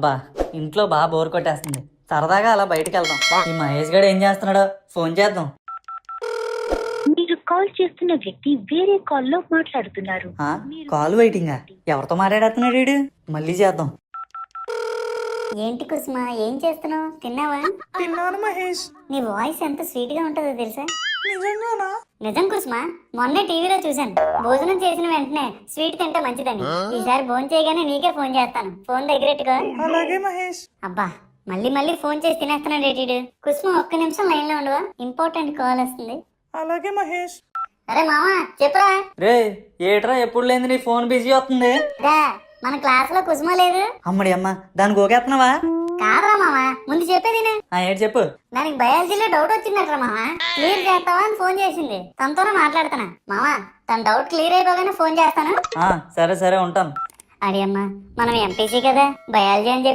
బా ఇంట్లో బాగా బోర్ కొట్టేస్తుంది, సరదాగా అలా బయటికి వెళ్దాం. ఈ మహేష్ గడు ఏం చేస్తున్నాడో ఫోన్ చేద్దాం. మీరు కాల్ చేస్తున్న వ్యక్తి వేరే కాల్ లో మాట్లాడుతున్నారు. కాల్ వెయిటింగా? ఎవరితో మాట్లాడుతున్నాడు వీడు? మళ్ళీ చేద్దాం. ఏంటి కుసుమా, ఏం చేస్తున్నావు? తిన్నావా? తిన్నాను మహేష్. నీ వాయిస్ ఎంత స్వీట్ గా ఉంటుందో తెలుసా? నిజంగానా? నిజం కుసుమా, మొన్నే టీవీలో చూశాను. భోజనం చేసిన వెంటనే స్వీట్ తింటే మంచిదని. ఈసారి భోజనం చేయగానే నీకే ఫోన్ చేస్తాను. ఫోన్ దగ్గరెట్టుకో. అలాగే మహేష్. అబ్బా, మళ్ళీ మళ్ళీ ఫోన్ చేసి తినేస్తున్నాడు ఏటీడు. కుసుమ, ఒక్క నిమిషం లైన్ లో ఉండవా? ఇంపార్టెంట్ కాల్ వస్తుంది. అలాగే మహేష్. అరే మామా, చెప్పురా. రే ఏట్రా, ఎప్పుడు లేని నీ ఫోన్ బిజీ వస్తుంది. రా, మన క్లాస్ లో కుసుమ లేదు. అమ్మడి అమ్మ, దానికి ఓకేస్తున్నావా? కాదురా మామా, ముందు చెప్పేది ఏంటి చెప్పు. దానికి బయాలజీలో డౌట్ వచ్చిందట్రా మామా, క్లియర్ చేస్తావా అని ఫోన్ చేసింది. తనతోనే మాట్లాడుతున్నా. మామా, తన డౌట్ క్లియర్ అయిపోగానే ఫోన్ చేస్తాను. సరే సరే ఉంటాను. అడి అమ్మా, మనం ఎంపీసీ కదా, బయాలజీ అని చెప్పి